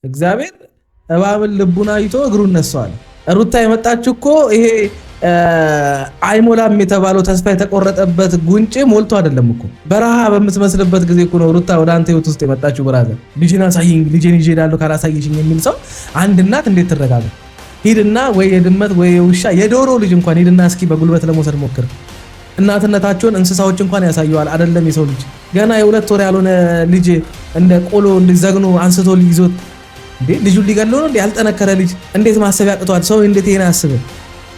እግዚአብሔር እባብን ልቡን አይቶ እግሩን ነሷል። ሩታ የመጣችው እኮ ይሄ አይሞላም የተባለው ተስፋ የተቆረጠበት ጉንጭ ሞልቶ አይደለም እኮ በረሃ በምትመስልበት ጊዜ እኮ ነው ሩታ ወደ አንተ ህይወት ውስጥ የመጣችው። ብራዘር ልጅና ሳይኝ ልጅን ይዤ እሄዳለሁ ካላሳየሽኝ የሚል ሰው አንድ እናት እንዴት ትረጋጋ? ሂድና ወይ የድመት ወይ የውሻ የዶሮ ልጅ እንኳን ሂድና እስኪ በጉልበት ለመውሰድ ሞክር። እናትነታቸውን እንስሳዎች እንኳን ያሳየዋል አይደለም የሰው ልጅ። ገና የ2 ወር ያልሆነ ልጅ እንደ ቆሎ እንዲዘግኑ አንስቶ ሊይዞት እንዴ ልጁን ሊገለው ነው እንዴ? ያልጠነከረ ልጅ እንዴት ማሰብ ያቅቷል? ሰው እንዴት ይሄን ያስብ?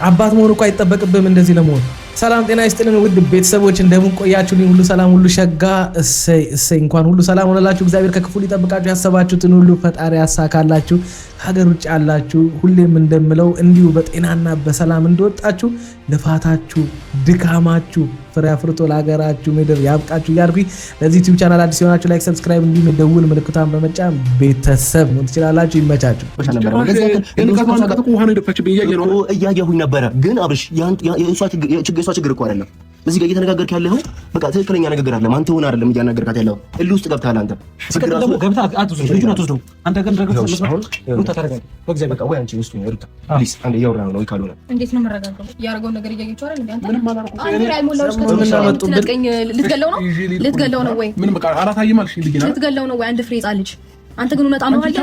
አባት መሆኑ እኮ አይጠበቅብም እንደዚህ ለመሆን። ሰላም ጤና ይስጥልን ውድ ቤተሰቦች እንደምን ቆያችሁልኝ? ሁሉ ሰላም ሁሉ ሸጋ እሰይ እንኳን ሁሉ ሰላም ሆነላችሁ። እግዚአብሔር ከክፉ ሊጠብቃችሁ ያሰባችሁትን ሁሉ ፈጣሪ ያሳካላችሁ። ሀገር ውጭ ያላችሁ ሁሌም እንደምለው እንዲሁ በጤናና በሰላም እንደወጣችሁ ልፋታችሁ ድካማችሁ ፍሬ አፍርቶ ለሀገራችሁ ምድር ያብቃችሁ እያልኩኝ ለዚህ ዩቲዩብ ቻናል አዲስ የሆናችሁ ላይክ፣ ሰብስክራይብ እንዲሁም የደውል ምልክቷን በመጫን ቤተሰብ ነው ትችላላችሁ። ይመቻችሁ። እያየሁኝ ነበረ ግን አብርሽ የእሷ ችግር እኮ አይደለም። እዚህ ጋር እየተነጋገርክ ያለው በቃ ትክክለኛ ንግግር አይደለም። አንተ ሆነ አይደለም እያናገርካት ያለው እልህ ውስጥ ገብተሃል አንተ። ደግሞ ገብታ አትወስድ ልጁን አትወስደው አንተ ግን ደግሞ ሩታ ታረጋግጥ በእግዚአብሔር በቃ ወይ አንቺ ውስጥ ነው ሩታ ፕሊዝ አንዴ እያወራን ነው። ካልሆነ እንዴት ነው መረጋጋው? ያረጋው ነገር እያየችው አይደል እንዴ? አንተ ምንም አላልኩም። ልትገለው ነው ወይ? ምንም በቃ አላታየም አልሽ ልጅ ነው ልትገለው ነው ወይ? አንድ ፍሬ ሕፃን ልጅ አንተ ግን እውነት አምሮአለ?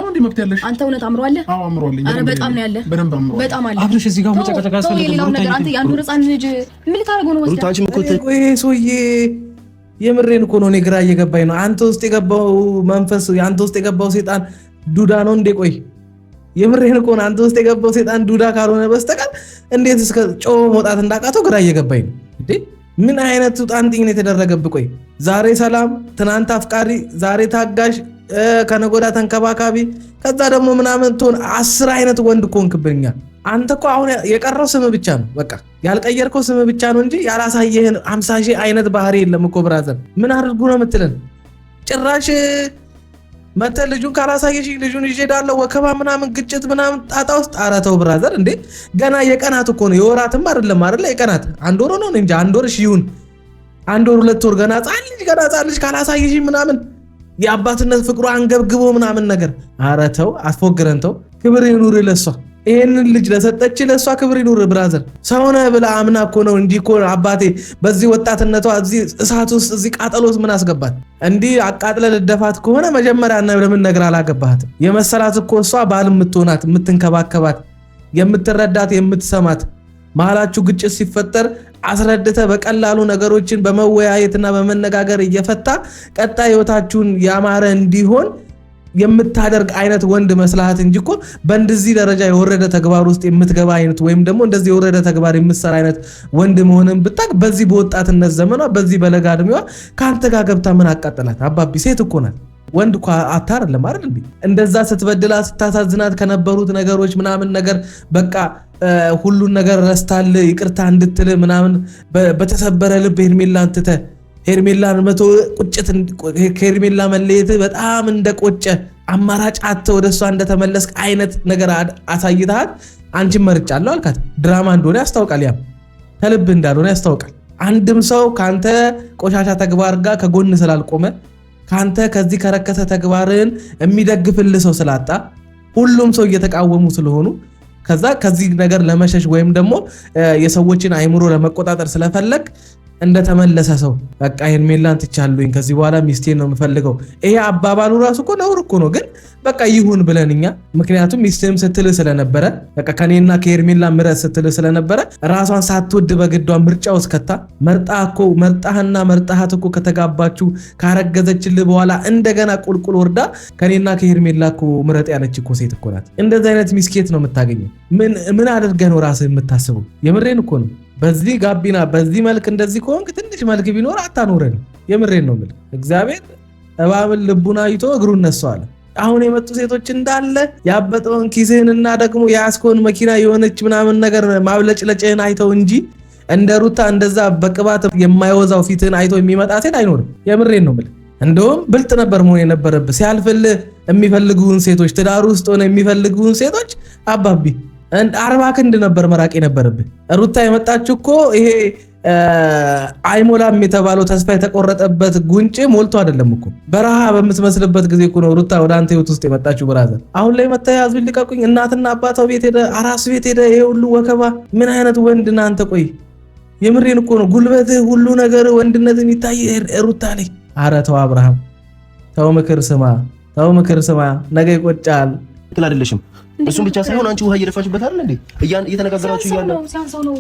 አንተ እውነት አምሮአለ? አዎ አምሮአለ። አረ በጣም ነው ያለ፣ በደንብ አምሮአለ። በጣም አለ። አብርሽ እዚህ ጋር መጨቃጨቅ ያስፈልጋል። አንተ ያንዱ ሕፃን ልጅ ምን ልታረገው ነው? ሩታችን እኮ ይሄ ሰውዬ የምሬን እኮ ነው። እኔ ግራ እየገባኝ ነው። አንተ ውስጥ የገባው መንፈስ አንተ ውስጥ የገባው ሰይጣን ዱዳ ነው እንዴ? ቆይ የምሬን እኮ ነው። አንተ ውስጥ የገባው ሰይጣን ዱዳ ካልሆነ በስተቀር እንዴት እስከ ጮህ መውጣት እንዳቃተው ግራ እየገባኝ ነው። እንዴ ምን አይነት ጣንጥኝ ነው የተደረገብህ? ቆይ ዛሬ ሰላም፣ ትናንት አፍቃሪ፣ ዛሬ ታጋሽ፣ ከነጎዳ ተንከባካቢ፣ ከዛ ደግሞ ምናምን ትሆን 10 አይነት ወንድ ኮንክብኛ። አንተ እኮ አሁን የቀረው ስም ብቻ ነው። በቃ ያልቀየርከው ስም ብቻ ነው እንጂ ያላሳየህን 50 ሺህ አይነት ባህሪ የለም እኮ ብራዘር። ምን አድርጉ ነው የምትለን? ጭራሽ መተ ልጁን ካላሳየሽ ልጁን ይዤ እሄዳለሁ ወከባ ምናምን ግጭት ምናምን ጣጣ ውስጥ። ኧረ ተው ብራዘር። እንዴ ገና የቀናት እኮ ነው የወራትም አይደለም አይደለ? የቀናት 1 ወር ነው እንጂ 1 ወር እሺ ይሁን 1 ወር 2 ወር ገና ሕፃን ልጅ ካላሳየሽ ምናምን የአባትነት ፍቅሩ አንገብግቦ ምናምን ነገር። ኧረ ተው አትፎግረን ተው። ክብር ይኑር ለሷ። ይሄንን ልጅ ለሰጠች ለሷ ክብር ይኑር ብራዘር። ሰውነ ብላ አምና እኮ ነው እንጂ እኮ አባቴ በዚህ ወጣትነቷ እዚህ እሳት ውስጥ እዚህ ቃጠሎስ ምን አስገባት? እንዲህ አቃጥለ ልደፋት ከሆነ መጀመሪያ ለምን ነገር አላገባሃትም? የመሰላት እኮ እሷ ባል የምትሆናት የምትንከባከባት፣ የምትረዳት፣ የምትሰማት መሃላችሁ ግጭት ሲፈጠር አስረድተ በቀላሉ ነገሮችን በመወያየትና በመነጋገር እየፈታ ቀጣይ ህይወታችሁን ያማረ እንዲሆን የምታደርግ አይነት ወንድ መስላሃት እንጂ እኮ በእንደዚህ ደረጃ የወረደ ተግባር ውስጥ የምትገባ አይነት ወይም ደግሞ እንደዚህ የወረደ ተግባር የምትሰራ አይነት ወንድ መሆንን ብታቅ በዚህ በወጣትነት ዘመኗ በዚህ በለጋ እድሜዋ ከአንተ ጋር ገብታ ምን አቃጠላት? አባቢ ሴት እኮ ናት። ወንድ እኮ አታር ለማድረግ እንዴ እንደዛ ስትበድላት ስታሳዝናት ከነበሩት ነገሮች ምናምን ነገር በቃ ሁሉን ነገር ረስታል ይቅርታ እንድትል ምናምን በተሰበረ ልብ ሄርሜላን ትተ ሄርሜላን መቶ ቁጭት ከሄርሜላ መለየት በጣም እንደቆጨ አማራጭ አተ ወደሷ እንደተመለስክ አይነት ነገር አሳይተሃት አንቺን መርጫለሁ አልካት። ድራማ እንደሆነ ያስታውቃል። ያም ከልብ እንዳልሆነ ያስታውቃል። አንድም ሰው ካንተ ቆሻሻ ተግባር ጋር ከጎን ስላልቆመ ካንተ ከዚህ ከረከሰ ተግባርን የሚደግፍልህ ሰው ስላጣ ሁሉም ሰው እየተቃወሙ ስለሆኑ ከዚህ ነገር ለመሸሽ ወይም ደግሞ የሰዎችን አይምሮ ለመቆጣጠር ስለፈለግ እንደተመለሰ ሰው በቃ ሄርሜላን ትቻለኝ ከዚህ በኋላ ሚስቴን ነው የምፈልገው። ይሄ አባባሉ ራሱ እኮ ነውር እኮ ነው። ግን በቃ ይሁን ብለንኛ ምክንያቱም ሚስትም ስትል ስለነበረ በቃ ከኔና ከሄርሜላ ምረት ስትል ስለነበረ ራሷን ሳትወድ በግዷ ምርጫው እስከታ መርጣህና መርጣሃት እኮ ከተጋባችሁ ካረገዘችልህ በኋላ እንደገና ቁልቁል ወርዳ ከኔና ከሄርሜላ እኮ ምረጥ ያለች እኮ ሴት እኮ ናት። እንደዚህ አይነት ሚስኬት ነው የምታገኘው። ምን አድርገህ ነው ራስህ የምታስበው? የምሬን እኮ ነው። በዚህ ጋቢና በዚህ መልክ እንደዚህ ከሆንክ ትንሽ መልክ ቢኖር አታኖረን። የምሬን ነው የምልህ። እግዚአብሔር እባብን ልቡን አይቶ እግሩን ነሷል። አሁን የመጡ ሴቶች እንዳለ ያበጠውን ኪስህንና ደግሞ የያዝከውን መኪና የሆነች ምናምን ነገር ማብለጭለጭህን አይተው እንጂ እንደ ሩታ እንደዛ በቅባት የማይወዛው ፊትህን አይቶ የሚመጣ ሴት አይኖርም። የምሬን ነው የምልህ። እንደውም ብልጥ ነበር መሆን የነበረብህ። ሲያልፍልህ የሚፈልጉን ሴቶች ትዳሩ ውስጥ ሆነ የሚፈልጉን ሴቶች አባቢ 40 ክንድ ነበር መራቅ የነበረብህ። ሩታ የመጣችው እኮ ይሄ አይሞላም የተባለው ተስፋ የተቆረጠበት ጉንጭ ሞልቶ አይደለም እኮ በረሃ በምትመስልበት ጊዜ እኮ ነው ሩታ ወደ አንተ ህይወት ውስጥ የመጣችው። ብራዘር አሁን ላይ መጣ ያዙ ልቀቁኝ፣ እናትና አባቷ ቤት ሄደ፣ አራስ ቤት ሄደ፣ ይሄ ሁሉ ወከባ። ምን አይነት ወንድ ነህ አንተ? ቆይ የምሬን እኮ ነው። ጉልበትህ ሁሉ ነገር ወንድነት የሚታይ ሩታ ላይ። ኧረ ተው አብርሃም፣ ተው ምክር ስማ፣ ተው ምክር ስማ፣ ነገ ይቆጫል። ትክክል አይደለሽም። እሱም ብቻ ሳይሆን አንቺ ውሃ እየደፋችበት አይደል እንዴ? እየተነጋገራችሁ እያለ ሲያንሰው ነው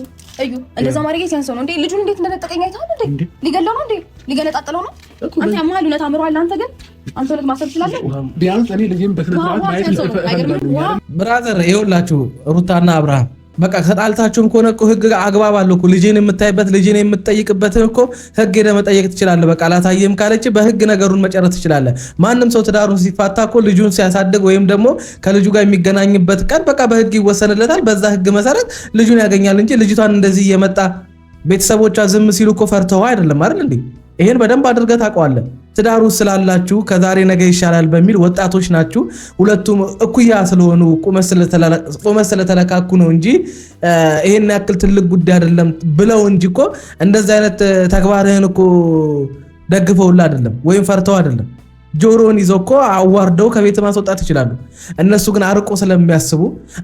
እዩ። እንደዛ ማድረግ ሲያንሰው ነው እንዴ? ልጁን እንዴት እንደነጠቀኝ አይተሃል እንዴ? ሊገለው ነው እንዴ? ሊገነጣጥለው ነው። አንተ ያማል እውነት አምሮሃል። አንተ ግን አንተ እውነት ማሰብ ትችላለህ። ቢያንስ እኔ ልጅም በስነስርዓት ማየት ብራዘር ይኸውላችሁ ሩታና አብርሃም በቃ ከጣልታችሁም ከሆነ እኮ ህግ አግባብ አለው እኮ። ልጅን የምታይበት ልጅን የምትጠይቅበትን እኮ ህግ ሄደህ መጠየቅ ትችላለህ። በቃ ላሳየም ካለች በህግ ነገሩን መጨረስ ትችላለህ። ማንም ሰው ትዳሩን ሲፋታ እኮ ልጁን ሲያሳድግ ወይም ደግሞ ከልጁ ጋር የሚገናኝበት ቀን በቃ በህግ ይወሰንለታል። በዛ ህግ መሰረት ልጁን ያገኛል እንጂ ልጅቷን እንደዚህ እየመጣ ቤተሰቦቿ ዝም ሲሉ እኮ ፈርተው አይደለም አይደል እንዴ? ይሄን በደንብ አድርገህ ታውቀዋለህ። ትዳሩ ስላላችሁ ከዛሬ ነገ ይሻላል በሚል ወጣቶች ናችሁ። ሁለቱም እኩያ ስለሆኑ ቁመት ስለተለካኩ ነው እንጂ ይሄን ያክል ትልቅ ጉዳይ አይደለም ብለው እንጂ እኮ እንደዚህ አይነት ተግባርህን እኮ ደግፈውላ አይደለም ወይም ፈርተው አይደለም። ጆሮን ይዘው እኮ አዋርደው ከቤት ማስወጣት ይችላሉ። እነሱ ግን አርቆ ስለሚያስቡ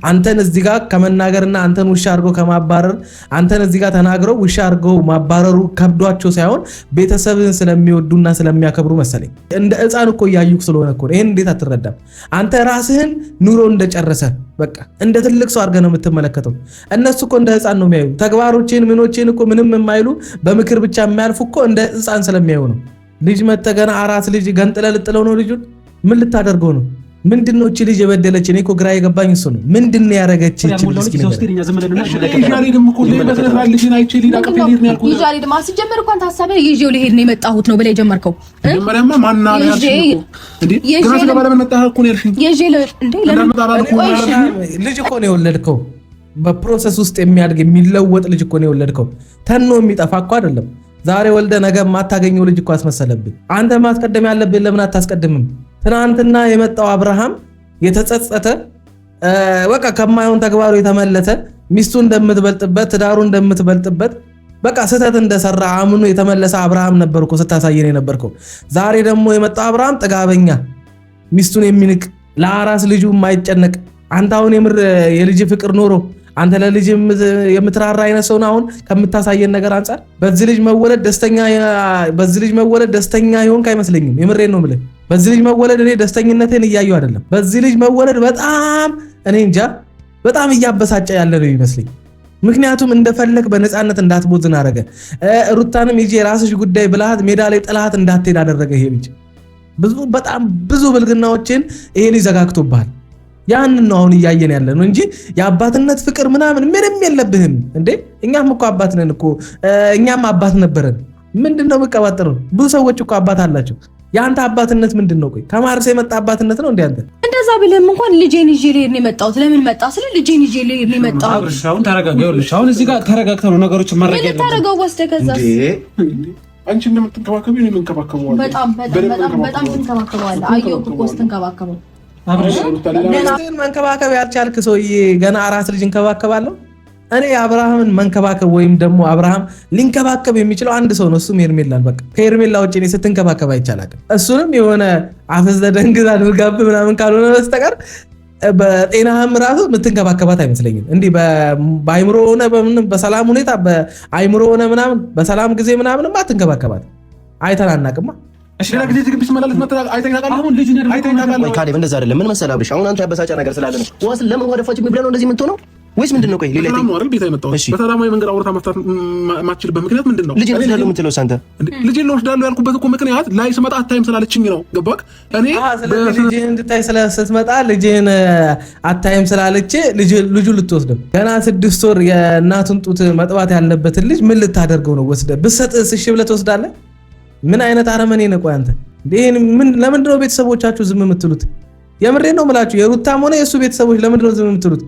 አንተን እዚህ ጋር ከመናገርና አንተን ውሻ አድርገው ከማባረር አንተን እዚህ ጋር ተናግረው ውሻ አድርገው ማባረሩ ከብዷቸው ሳይሆን ቤተሰብን ስለሚወዱና ስለሚያከብሩ መሰለኝ። እንደ ሕፃን እኮ እያዩክ ስለሆነ እኮ ይሄን እንዴት አትረዳም? አንተ ራስህን ኑሮ እንደጨረሰ በቃ እንደ ትልቅ ሰው አድርገህ ነው የምትመለከተው። እነሱ እኮ እንደ ሕፃን ነው የሚያዩ። ተግባሮችን ምኖችን እኮ ምንም የማይሉ በምክር ብቻ የሚያልፉ እኮ እንደ ሕፃን ስለሚያዩ ነው። ልጅ መተገና አራስ ልጅ ገንጥለ ልጥለው ነው። ልጁን ምን ልታደርገው ነው? ምንድነው እቺ ልጅ የበደለች? እኔ እኮ ግራ የገባኝ እሱ ነው። ምንድነው ያረገች እቺ ልጅ? ሲጀመር እንኳን ታሳበ ይዤው ልሄድ ነው የመጣሁት ነው ብለህ የጀመርከው ልጅ እኮ ነው የወለድከው። በፕሮሰስ ውስጥ የሚያድግ የሚለወጥ ልጅ እኮ ነው የወለድከው። ተኖ የሚጠፋ እኮ አይደለም። ዛሬ ወልደ ነገ ማታገኘው ልጅ እኮ አስመሰለብኝ። አንተ ማስቀደም ያለብህ ለምን አታስቀድምም? ትናንትና የመጣው አብርሃም የተጸጸተ በቃ ከማይሆን ተግባሩ የተመለሰ ሚስቱ እንደምትበልጥበት ትዳሩ እንደምትበልጥበት በቃ ስህተት እንደሰራ አምኖ የተመለሰ አብርሃም ነበርኩ ስታሳየን የነበርከው። ዛሬ ደግሞ የመጣው አብርሃም ጥጋበኛ፣ ሚስቱን የሚንቅ ለአራስ ልጁ የማይጨነቅ አንተ አሁን የምር የልጅ ፍቅር ኖሮ አንተ ለልጅ የምትራራ አይነት ሰው አሁን ከምታሳየን ነገር አንፃር በዚህ ልጅ መወለድ ደስተኛ ይሆንክ አይመስለኝም። የምሬን ነው የምልህ። በዚህ ልጅ መወለድ እኔ ደስተኝነቴን እያየሁ አይደለም። በዚህ ልጅ መወለድ በጣም እኔ እንጃ በጣም እያበሳጨ ያለ ነው ይመስለኝ። ምክንያቱም እንደፈለግ በነፃነት እንዳትቦዝን አደረገ። ሩታንም ይዤ የራስሽ ጉዳይ ብልሃት ሜዳ ላይ ጥላት እንዳትሄድ አደረገ። ይሄ ልጅ በጣም ብዙ ብልግናዎችን ይሄ ልጅ ዘጋግቶብሃል። ያንን ነው አሁን እያየን ያለ ነው እንጂ የአባትነት ፍቅር ምናምን ምንም የለብህም እንዴ። እኛም እኮ አባት ነን እኮ እኛም አባት ነበረን። ምንድነው የምትቀባጥረው? ብዙ ሰዎች እኮ አባት አላቸው። ያንተ አባትነት ምንድነው? ቆይ ከማርስ የመጣ አባትነት ነው እንዴ አንተ? እንደዛ ብለህም እንኳን ልጄን ይዤ ልሄድ ነው የመጣሁት። ለምን መጣ ስለ ልጄን ይዤ ልሄድ ነው የመጣሁት። አሁን ተረጋጋ። ይኸውልሽ አሁን እዚህ ጋር ተረጋግተው ነው ነገሮችን ማድረግ ያለብን። ተረጋጋ ወስደህ ከዛስ አንቺ እንደምትንከባከቢው እኔ የምንከባከበው በጣም ትንከባከበዋለህ። አየሁ እኮ ስትንከባከበው መንከባከብ ያልቻልክ ሰውዬ ገና አራስ ልጅ እንከባከባለሁ። እኔ አብርሃምን መንከባከብ ወይም ደግሞ አብርሃም ሊንከባከብ የሚችለው አንድ ሰው ነው፣ እሱም ሄርሜላን። በቃ ከሄርሜላ ውጭ እኔ ስትንከባከብ አይቻልም። እሱንም የሆነ አፈዘ ደንግዛ አድርጋብ ምናምን ካልሆነ በስተቀር በጤናህም ራሱ የምትንከባከባት አይመስለኝም። እንዲህ በአይምሮ ሆነ በሰላም ሁኔታ በአይምሮ ሆነ ምናምን በሰላም ጊዜ ምናምን አትንከባከባት። አይተናናቅማ ካሌብ እንደዛ አይደለም። ምን መሰለህ አብርሽ፣ አሁን አንተ ያበሳጨ ነገር ስላለ ነው። ዋስ ለምን ወደፋች ብለህ ነው እንደዚህ የምትሆነው ወይስ ምንድነው? ቆይ ሌላ በሰላማዊ መንገድ አውርታ መፍታት የማትችልበት ምክንያት ምንድነው? ልጅ ወስዳለሁ የምትለው አንተ ልጅ ወስዳለሁ ያልኩበት እኮ ምክንያት ላይ ስመጣ አታይም ስላለችኝ ነው። ገባክ? እኔ ልጅህን እንድታይ ስትመጣ ልጅህን አታይም ስላለች ልጁ ልትወስደው ገና 6 ወር የእናቱን ጡት መጥባት ያለበትን ልጅ ምን ልታደርገው ነው? ወስደህ ብትሰጥህ እሺ ብለህ ትወስዳለህ? ምን አይነት አረመኔ ነው? ቆይ አንተ ለምንድን ነው ቤተሰቦቻችሁ ዝም የምትሉት? የምሬን ነው የምላችሁ። የሩታም ሆነ የእሱ ቤተሰቦች ለምንድን ነው ዝም የምትሉት?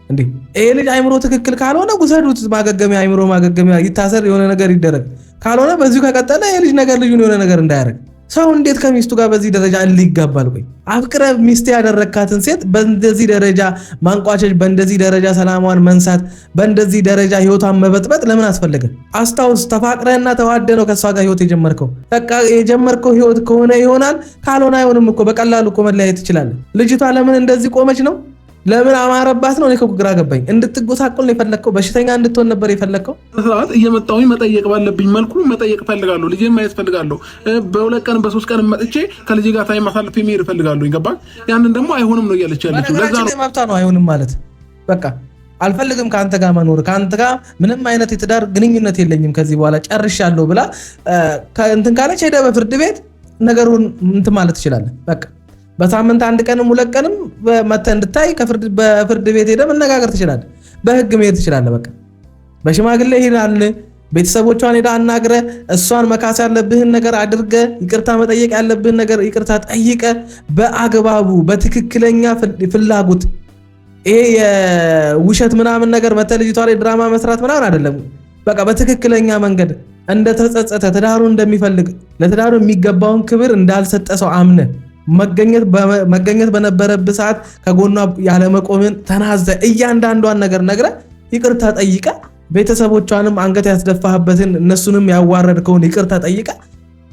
እንዴ ይሄ ልጅ አይምሮ ትክክል ካልሆነ ውሰዱት፣ ማገገሚያ አይምሮ ማገገሚያ ይታሰር፣ የሆነ ነገር ይደረግ። ካልሆነ በዚሁ ከቀጠለ ይሄ ልጅ ነገር ልጁን የሆነ ነገር እንዳያደርግ ሰው እንዴት ከሚስቱ ጋር በዚህ ደረጃ ይጋባል? ቆይ አፍቅረ ሚስት ያደረካትን ሴት በእንደዚህ ደረጃ ማንቋቸሽ፣ በእንደዚህ ደረጃ ሰላሟን መንሳት፣ በእንደዚህ ደረጃ ህይወቷን መበጥበጥ ለምን አስፈለገ? አስታውስ፣ ተፋቅረህና ተዋደህ ነው ከሷ ጋር ህይወት የጀመርከው። በቃ የጀመርከው ህይወት ከሆነ ይሆናል፣ ካልሆነ አይሆንም እኮ በቀላሉ እኮ መለያየት ትችላለህ። ልጅቷ ለምን እንደዚህ ቆመች ነው? ለምን አማረባት ነው? እኔ እኮ ግራ ገባኝ። እንድትጎሳቆል ነው የፈለከው? በሽተኛ እንድትሆን ነበር የፈለከው? ሰዓት እየመጣሁኝ መጠየቅ ባለብኝ መልኩ መጠየቅ ፈልጋለሁ። ልጄን ማየት ፈልጋለሁ። በ2 ቀን በ3 ቀን መጥቼ ከልጄ ጋር ታይም ማሳለፍ መሄድ ፈልጋለሁ። ይገባል? ያንን ደግሞ አይሆንም ነው እያለች ያለችው። ለዛ ነው መብቷ ነው። አይሆንም ማለት በቃ አልፈልግም ከአንተ ጋር መኖር፣ ከአንተ ጋር ምንም አይነት የትዳር ግንኙነት የለኝም ከዚህ በኋላ ጨርሻለሁ ብላ እንትን ካለች ሄደህ በፍርድ ቤት ነገሩን እንትን ማለት ትችላለህ። በቃ በሳምንት 1 ቀንም 2 ቀንም መተህ እንድታይ በፍርድ ቤት ሄደህ መነጋገር ትችላለህ። በህግ መሄድ ትችላለህ። በቃ በሽማግሌ ሄዳል፣ ቤተሰቦቿን ሄዳ አናግረህ እሷን መካስ ያለብህን ነገር አድርገህ ይቅርታ መጠየቅ ያለብህን ነገር ይቅርታ ጠይቀህ በአግባቡ በትክክለኛ ፍላጎት ይሄ የውሸት ምናምን ነገር መተህ ልጅቷ ላይ ድራማ መስራት ምናምን አይደለም። በቃ በትክክለኛ መንገድ እንደተጸጸተ ትዳሩን እንደሚፈልግ ለትዳሩ የሚገባውን ክብር እንዳልሰጠ ሰው አምነህ መገኘት በነበረብህ ሰዓት ከጎኗ ያለመቆምን ተናዘህ እያንዳንዷን ነገር ነግረህ ይቅርታ ጠይቀህ ቤተሰቦቿንም አንገት ያስደፋህበትን እነሱንም ያዋረድከውን ይቅርታ ጠይቀህ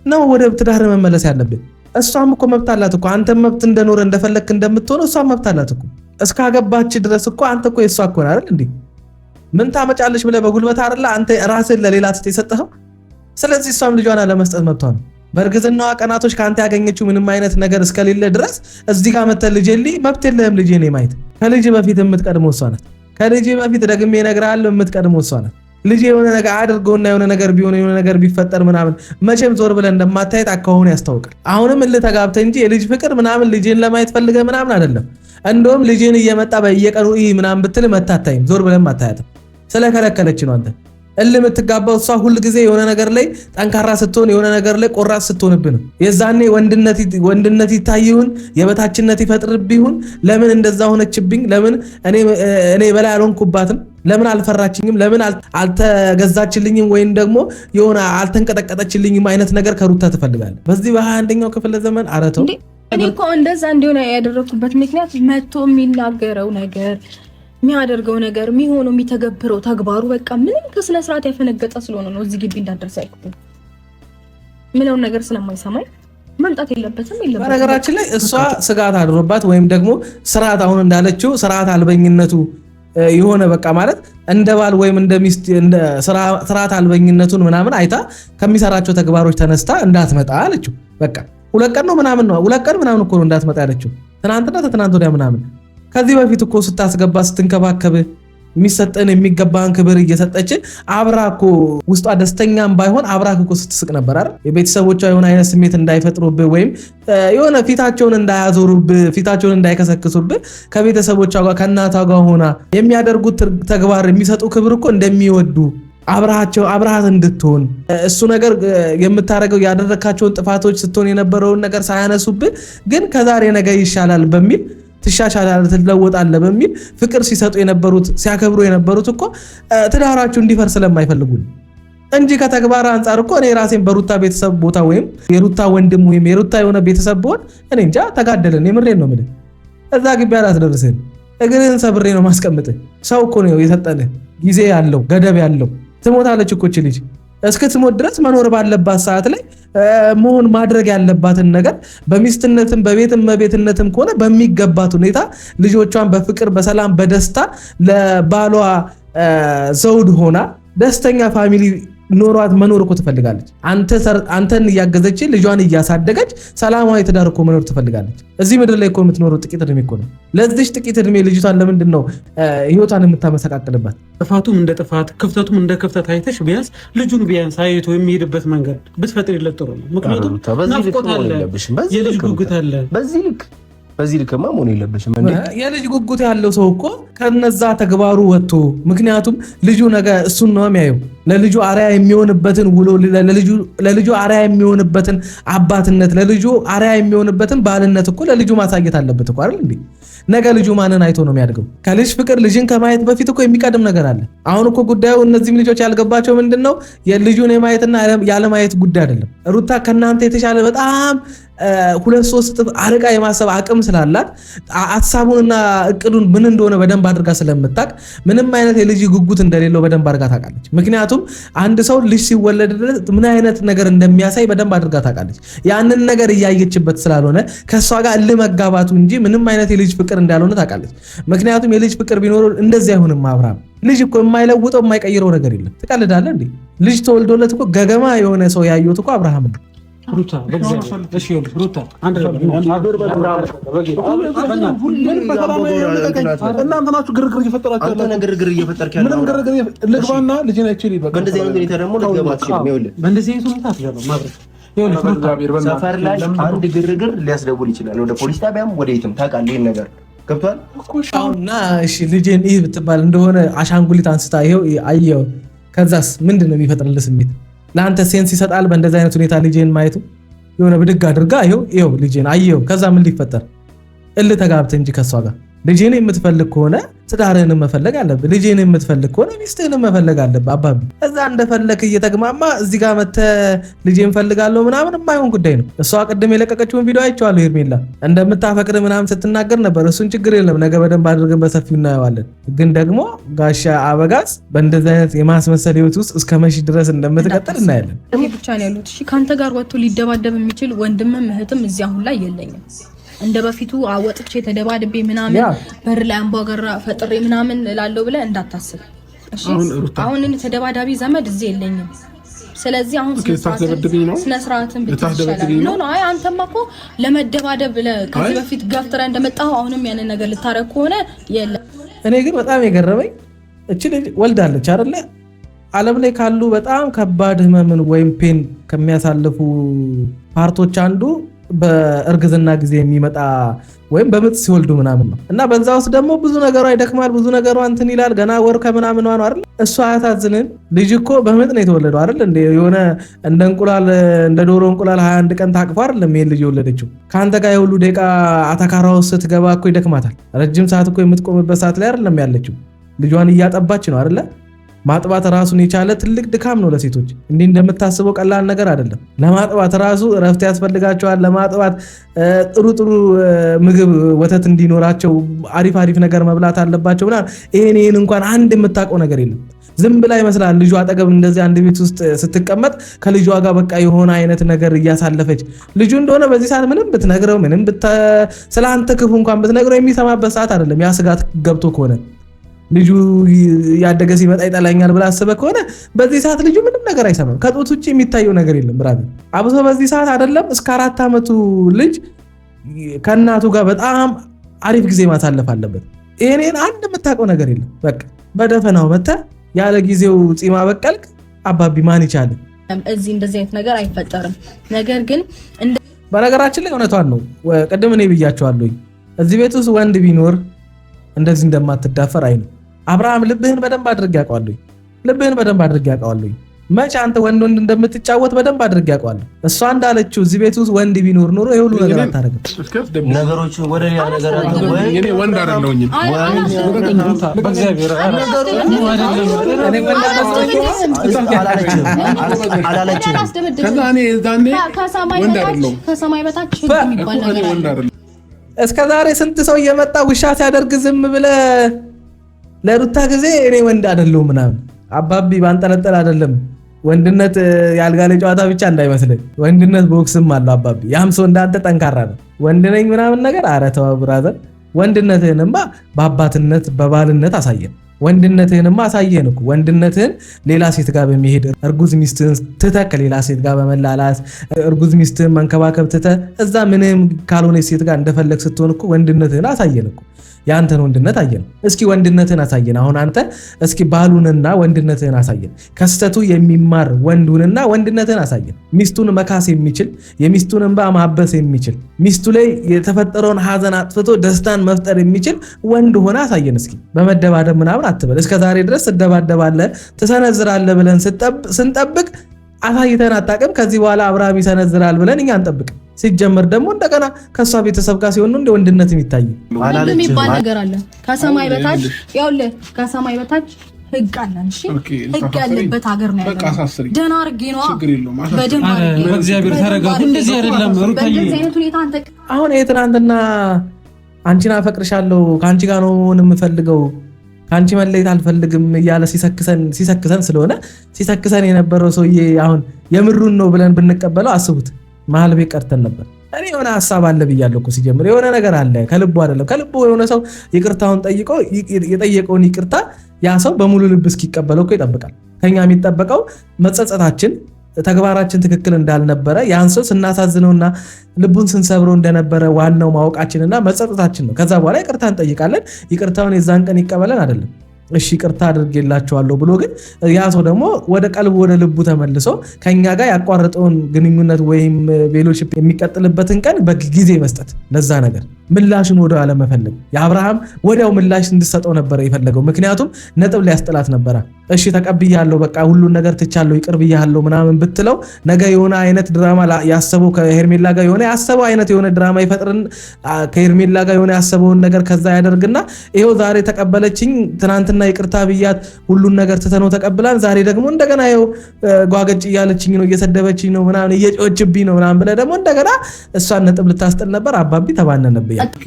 ነው ወደ ትዳር መመለስ ያለብህ። እሷም እኮ መብት አላት እኮ አንተ መብት እንደኖረ እንደፈለክ እንደምትሆን እሷም መብት አላት እኮ። እስካገባች ድረስ እኮ አንተ እኮ የሷ እኮ አይደል እንዴ? ምን ታመጫለሽ ብለህ በጉልበት አይደለ አንተ ራስህን ለሌላ ትተህ የሰጠኸው። ስለዚህ እሷም ልጇን አለመስጠት መብቷ ነው። በእርግዝናዋ ቀናቶች ከአንተ ያገኘችው ምንም አይነት ነገር እስከሌለ ድረስ እዚህ ጋር መተህ ልጄን መብት የለህም ልጄን የማየት። ከልጅ በፊት የምትቀድመው እሷ ናት። ከልጅ በፊት ደግሜ እነግርሃለሁ የምትቀድመው እሷ ናት። ልጅ የሆነ ነገር አድርገውና የሆነ ነገር ቢሆን የሆነ ነገር ቢፈጠር ምናምን መቼም ዞር ብለህ እንደማታየት አካሆነ ያስታውቃል። አሁንም እልህ ተጋብተህ እንጂ የልጅ ፍቅር ምናምን ልጄን ለማየት ፈልገህ ምናምን አይደለም። እንደውም ልጄን እየመጣ በየቀኑ ምናምን ብትል መታታይም ዞር ብለህም አታያትም። ስለከለከለች ነው አንተ እልህ የምትጋባው። እሷ ሁል ጊዜ የሆነ ነገር ላይ ጠንካራ ስትሆን የሆነ ነገር ላይ ቆራጥ ስትሆንብህ ነው። የዛኔ ወንድነት ይታይሁን የበታችነት ይፈጥርብህ። ለምን እንደዛ ሆነችብኝ? ለምን እኔ በላይ አልሆንኩባትም? ለምን አልፈራችኝም? ለምን አልተገዛችልኝም? ወይም ደግሞ የሆነ አልተንቀጠቀጠችልኝም አይነት ነገር ከሩታ ትፈልጋለህ? በዚህ በ21ኛው ክፍለ ዘመን አረተው እኔ እኮ እንደዛ እንዲሆነ ያደረኩበት ምክንያት መጥቶ የሚናገረው ነገር የሚያደርገው ነገር የሚሆነው የሚተገብረው ተግባሩ በቃ ምንም ከስነ ስርዓት ያፈነገጠ ስለሆነ ነው። እዚህ ግቢ እንዳደርስ ያልኩት ምንም ነገር ስለማይሰማኝ መምጣት የለበትም። በነገራችን ላይ እሷ ስጋት አድሮባት ወይም ደግሞ ስርዓት አሁን እንዳለችው ስርዓት አልበኝነቱ የሆነ በቃ ማለት እንደ ባል ወይም እንደ ሚስት እንደ ስርዓት አልበኝነቱን ምናምን አይታ ከሚሰራቸው ተግባሮች ተነስታ እንዳትመጣ አለችው። በቃ 2 ቀን ነው ምናምን ነው 2 ቀን ምናምን እኮ ነው እንዳትመጣ ያለችው። ትናንት ወዲያ ምናምን ከዚህ በፊት እኮ ስታስገባ ስትንከባከብ የሚሰጠን የሚገባን ክብር እየሰጠች አብራ እኮ ውስጧ ደስተኛም ባይሆን አብራ እኮ ስትስቅ ነበር አይደል? የቤተሰቦቿ የሆነ አይነት ስሜት እንዳይፈጥሩብህ ወይም የሆነ ፊታቸውን እንዳያዞሩብህ ፊታቸውን እንዳይከሰክሱብህ ከቤተሰቦቿ ጋር ከእናቷ ጋር ሆና የሚያደርጉት ተግባር የሚሰጡ ክብር እኮ እንደሚወዱ አብረሃት እንድትሆን እሱ ነገር የምታረገው ያደረካቸውን ጥፋቶች ስትሆን የነበረውን ነገር ሳያነሱብህ ግን ከዛሬ ነገ ይሻላል በሚል ትሻሻላለህ ትለወጣለህ በሚል ፍቅር ሲሰጡ የነበሩት ሲያከብሩ የነበሩት እኮ ትዳራችሁ እንዲፈርስ ስለማይፈልጉ እንጂ ከተግባር አንፃር እኮ እኔ ራሴን በሩታ ቤተሰብ ቦታ ወይም የሩታ ወንድም ወይም የሩታ የሆነ ቤተሰብ ብሆን እኔ እንጃ ተጋደለን። የምሬን ነው የምልህ። እዛ ግቢ አላስደርስህም። እግርህን ሰብሬ ነው ማስቀምጥህ። ሰው እኮ ነው የሰጠንህ ጊዜ ያለው ገደብ ያለው። ትሞታለች እኮ እቺ ልጅ እስክትሞት ድረስ መኖር ባለባት ሰዓት ላይ መሆን ማድረግ ያለባትን ነገር በሚስትነትም በቤትም መቤትነትም ከሆነ በሚገባት ሁኔታ ልጆቿን በፍቅር በሰላም በደስታ ለባሏ ዘውድ ሆና ደስተኛ ፋሚሊ ኖሯት መኖር እኮ ትፈልጋለች። አንተን እያገዘች ልጇን እያሳደገች ሰላማዊ ትዳር እኮ መኖር ትፈልጋለች። እዚህ ምድር ላይ እኮ የምትኖረው ጥቂት እድሜ እኮ ነው። ለዚህ ጥቂት እድሜ ልጅቷን ለምንድን ነው ህይወቷን የምታመሰቃቅልባት? ጥፋቱም እንደ ጥፋት ክፍተቱም እንደ ክፍተት አይተሽ ቢያንስ ልጁን ቢያንስ አይቶ የሚሄድበት መንገድ ብትፈጥሪለት ጥሩ ነው። ምክንያቱም ናፍቆት አለ፣ የልጅ ጉጉት አለ። በዚህ ልክማ መሆን የለብሽም እንዴ? የልጅ ጉጉት ያለው ሰው እኮ ከነዛ ተግባሩ ወጥቶ ምክንያቱም ልጁ ነገ እሱን ነው የሚያየው። ለልጁ አርአያ የሚሆንበትን ውሎ ለልጁ አርአያ የሚሆንበትን አባትነት ለልጁ አርአያ የሚሆንበትን ባልነት እኮ ለልጁ ማሳየት አለበት እኮ አይደል እንዴ? ነገ ልጁ ማንን አይቶ ነው የሚያድገው? ከልጅ ፍቅር ልጅን ከማየት በፊት እኮ የሚቀድም ነገር አለ። አሁን እኮ ጉዳዩ እነዚህም ልጆች ያልገባቸው ምንድነው የልጁን የማየትና ያለማየት ጉዳይ አይደለም። ሩታ ከናንተ የተሻለ በጣም 2-3 እጥፍ አርቃ የማሰብ አቅም ስላላት ሐሳቡንና እቅዱን ምን እንደሆነ በደንብ አድርጋ ስለምታቅ ምንም አይነት የልጅ ጉጉት እንደሌለው በደንብ አድርጋ ታውቃለች። ምክንያቱም አንድ ሰው ልጅ ሲወለድለት ምን አይነት ነገር እንደሚያሳይ በደንብ አድርጋ ታውቃለች። ያንን ነገር እያየችበት ስላልሆነ ከሷ ጋር ለመጋባቱ እንጂ ምንም አይነት የልጅ ፍቅር እንዳልሆነ ታውቃለች። ምክንያቱም የልጅ ፍቅር ቢኖር እንደዚህ አይሆንም። አብርሃም ልጅ እኮ የማይለውጠው የማይቀይረው ነገር የለም። ትቀልዳለህ እንዴ? ልጅ ተወልዶለት እኮ ገገማ የሆነ ሰው ያየሁት እኮ አብርሃም ነው። ሩታ እሺ ሩታ አንድ እናንተ ናችሁ ግርግር እየፈጠራችሁ ያለው። አንተ ግርግር እየፈጠርክ ያለው ምንም ግርግር ልግባና ልጅን አይቼ ልሂድ። በቃ በእንደዚህ አይነት ሁኔታ ደግሞ ልትገባ አትችልም። ይኸውልህ በእንደዚህ አይነት ሁኔታ አትገባም። ማብረት ሰፈር ላይ አንድ ግርግር ሊያስደውል ይችላል። ወደ ፖሊስ ጣቢያም ወደ የትም ታውቃለህ። ይሄን ነገር ገብቷል እና እሺ ልጄን ይህ ብትባል እንደሆነ አሻንጉሊት አንስታ ይኸው አየው። ከዛስ ምንድን ነው የሚፈጥርልህ ስሜት? ለአንተ ሴንስ ይሰጣል? በእንደዚህ አይነት ሁኔታ ልጄን ማየቱ የሆነ ብድግ አድርጋ ይኸው ልጄን አየው። ከዛ ምን ሊፈጠር እልህ ተጋብተህ እንጂ ከሷ ጋር ልጄን የምትፈልግ ከሆነ ትዳርህን መፈለግ አለብህ። ልጄን የምትፈልግ ከሆነ ሚስትህን መፈለግ አለብህ። አባቢ እዛ እንደፈለክ እየተግማማ እዚህ ጋር መተህ ልጄን ፈልጋለሁ ምናምን የማይሆን ጉዳይ ነው። እሷ ቅድም የለቀቀችውን ቪዲዮ አይቼዋለሁ። ሄርሜላ እንደምታፈቅር ምናምን ስትናገር ነበር። እሱን ችግር የለም ነገ በደንብ አድርገን በሰፊው እናየዋለን። ግን ደግሞ ጋሻ አበጋዝ በእንደዚህ አይነት የማስመሰል ህይወት ውስጥ እስከ መቼ ድረስ እንደምትቀጥል እናያለን። እኔ ብቻ ነው ያሉት። እሺ ካንተ ጋር ወጥቶ ሊደባደብ የሚችል ወንድምም እህትም እዚህ አሁን ላይ የለኝም። እንደ በፊቱ አወጥቼ ተደባድቤ ምናምን በር ላይ አንቧገራ ፈጥሬ ምናምን ላለው ብለህ እንዳታስብ እሺ። አሁን እኔ ተደባዳቢ ዘመድ እዚህ የለኝም። ስለዚህ አሁን ስነ ስርዓትን ብትይሻላል ነው። አይ አንተማ እኮ ለመደባደብ ብለህ ከዚህ በፊት ገፍትረህ እንደመጣው አሁንም ያንን ነገር ልታረግ ከሆነ የለም። እኔ ግን በጣም የገረመኝ እቺ ልጅ ወልዳለች አይደለ? ዓለም ላይ ካሉ በጣም ከባድ ህመምን ወይም ፔን ከሚያሳልፉ ፓርቶች አንዱ በእርግዝና ጊዜ የሚመጣ ወይም በምጥ ሲወልዱ ምናምን ነው። እና በዛ ውስጥ ደግሞ ብዙ ነገሯ ይደክማል፣ ብዙ ነገሯ እንትን ይላል። ገና ወር ከምናምን ነው አይደል? እሷ አያሳዝንን? ልጅ እኮ በምጥ ነው የተወለደው አይደል? እንደ የሆነ እንደ እንቁላል እንደ ዶሮ እንቁላል 21 ቀን ታቅፎ አይደለም ይሄን ልጅ የወለደችው። ከአንተ ጋር የሁሉ ደቂቃ አተካራ ውስጥ ስትገባ እኮ ይደክማታል። ረጅም ሰዓት እኮ የምትቆምበት ሰዓት ላይ አይደለም ያለችው። ልጇን እያጠባች ነው አይደለ? ማጥባት ራሱን የቻለ ትልቅ ድካም ነው ለሴቶች። እንዲህ እንደምታስበው ቀላል ነገር አይደለም። ለማጥባት ራሱ እረፍት ያስፈልጋቸዋል። ለማጥባት ጥሩ ምግብ ወተት እንዲኖራቸው አሪፍ ነገር መብላት አለባቸው ብላ ይሄን እንኳን አንድ የምታውቀው ነገር የለም። ዝም ብላ ይመስላል ልጇ አጠገብ እንደዚህ አንድ ቤት ውስጥ ስትቀመጥ ከልጇ ጋር በቃ የሆነ አይነት ነገር እያሳለፈች ልጁ እንደሆነ በዚህ ሰዓት ምንም ብትነግረው ምንም ስለ አንተ ክፉ እንኳን ብትነግረው የሚሰማበት ሰዓት አይደለም። ያ ስጋት ገብቶ ከሆነ ልጁ ያደገ ሲመጣ ይጠላኛል ብላ አስበ ከሆነ በዚህ ሰዓት ልጁ ምንም ነገር አይሰማም። ከጡት ውጭ የሚታየው ነገር የለም። ብራዘር አብሶ በዚህ ሰዓት አይደለም እስከ 4 ዓመቱ ልጅ ከእናቱ ጋር በጣም አሪፍ ጊዜ ማሳለፍ አለበት። ይሄን አንድ የምታውቀው ነገር የለም። በቃ በደፈናው መተህ ያለ ጊዜው ጺማ በቀልክ አባቢ ማን ይቻለ? እዚህ እንደዚህ አይነት ነገር አይፈጠርም። ነገር ግን በነገራችን ላይ እውነቷን ነው። ቅድም እኔ ብያቸዋለሁ እዚህ ቤት ውስጥ ወንድ ቢኖር እንደዚህ እንደማትዳፈር አይኑ አብርሃም ልብህን በደንብ አድርጌ ያውቀዋለሁ። ልብህን በደንብ አድርጌ ያውቀዋለሁ። መቼ አንተ ወንድ እንደምትጫወት በደንብ አድርጌ ያውቀዋለሁ። እሷ እንዳለችው እዚህ ቤት ውስጥ ወንድ ቢኖር ኖሮ ይሄ ሁሉ ነገር አታረግም። ነገሮች ወደ ሌላ ነገር እኔ ወንድ አይደለሁኝ። በእግዚአብሔር ከሰማይ በታች የሚባል ነገር እስከ ዛሬ ስንት ሰው እየመጣ ውሻ ሲያደርግ ዝም ብለህ ለሩታ ጊዜ እኔ ወንድ አይደለሁም ምናምን አባቢ ባንጠለጠል አይደለም። ወንድነት ያልጋ ላይ ጨዋታ ብቻ እንዳይመስልህ፣ ወንድነት ቦክስም አለው አባቢ። ያም ሰው እንዳንተ ጠንካራ ነው። ወንድ ነኝ ምናምን ነገር ኧረ ተው ብራዘር። ወንድነትህንማ በአባትነት በባልነት አሳየን። ወንድነትህንማ አሳየን እኮ። ወንድነትህን ሌላ ሴት ጋር በመሄድ እርጉዝ ሚስትህን ትተህ ከሌላ ሴት ጋር በመላላስ እርጉዝ ሚስትህን መንከባከብ ትተህ እዛ ምንም ካልሆነ ሴት ጋር እንደፈለግ ስትሆን እኮ ወንድነትህን አሳየን እኮ። ያንተን ወንድነት አየን። እስኪ ወንድነትን አሳየን። አሁን አንተ እስኪ ባሉንና ወንድነትን አሳየን። ከስተቱ የሚማር ወንዱንና ወንድነትን አሳየን። ሚስቱን መካስ የሚችል የሚስቱን እንባ ማበስ የሚችል ሚስቱ ላይ የተፈጠረውን ሐዘን አጥፍቶ ደስታን መፍጠር የሚችል ወንድ ሆነ አሳየን። እስኪ በመደባደብ ምናምን አትበል። እስከ ዛሬ ድረስ ትደባደባለህ፣ ትሰነዝራለህ ብለን ስንጠብቅ አሳይተን አታውቅም። ከዚህ በኋላ አብርሃም ይሰነዝራል ብለን እኛ አንጠብቅ። ሲጀመር ደግሞ እንደገና ከሷ ቤተሰብ ጋር ሲሆን ነው እንደ ወንድነት የሚታይ የሚባል ነገር አለ። ከሰማይ በታች ያውልህ፣ ከሰማይ በታች ህግ አለን። እሺ ህግ ያለበት ሀገር ነው ያለው። ደህና አድርጌ ነው በደንብ አድርጌ በእግዚአብሔር ተረጋጉ። እንደዚህ አይደለም ሩታዬ። አሁን የትናንትና አንቺን አፈቅርሻለሁ ከአንቺ ጋር ነው የምፈልገው ከአንቺ መለየት አልፈልግም እያለ ሲሰክሰን ስለሆነ ሲሰክሰን የነበረው ሰውዬ አሁን የምሩን ነው ብለን ብንቀበለው አስቡት። መሀል ቤት ቀርተን ነበር። እኔ የሆነ ሐሳብ አለ ብያለሁ እኮ ሲጀምር የሆነ ነገር አለ። ከልቡ አይደለም። ከልቡ የሆነ ሰው ይቅርታውን ጠይቆ የጠየቀውን ይቅርታ ያ ሰው በሙሉ ልብ እስኪቀበለው እኮ ይጠብቃል። ከኛ የሚጠበቀው መጸጸታችን ተግባራችን ትክክል እንዳልነበረ ያን ሰው ስናሳዝነውና ልቡን ስንሰብረው እንደነበረ ዋናው ማወቃችንና መጸጸታችን ነው። ከዛ በኋላ ይቅርታ እንጠይቃለን። ይቅርታውን የዛን ቀን ይቀበለን አይደለም። እሺ ይቅርታ አድርጌላችኋለሁ ብሎ ግን ያ ሰው ደግሞ ወደ ቀልቡ ወደ ልቡ ተመልሶ ከኛ ጋር ያቋረጠውን ግንኙነት ወይም ፌሎሺፕ የሚቀጥልበትን ቀን በጊዜ መስጠት፣ ለዛ ነገር ምላሽን ወደ አለመፈለግ። የአብርሃም ወዲያው ምላሽ እንድሰጠው ነበር የፈለገው። ምክንያቱም ነጥብ ሊያስጥላት ነበረ። እሺ ተቀብያለሁ፣ በቃ ሁሉን ነገር ትቻለሁ፣ ይቅር ብያለሁ ምናምን ብትለው ነገ የሆነ አይነት ድራማ ያሰበው ከሄርሜላ ጋር የሆነ ያሰበው አይነት የሆነ ድራማ ይፈጥርን ከሄርሜላ ጋር የሆነ ያሰበውን ነገር ከዛ ያደርግና ይሄው ዛሬ ተቀበለችኝ፣ ትናንትና ይቅርታ ብያት ሁሉን ነገር ትተነው ተቀብላን ዛሬ ደግሞ እንደገና ይሄው ጓገጭ እያለችኝ ነው፣ እየሰደበችኝ ነው ምናምን እየጮችብኝ ነው ምናምን ብለህ ደግሞ እንደገና እሷን ነጥብ ልታስጥል ነበር። አባቢ ተባነነብኝ። ህግ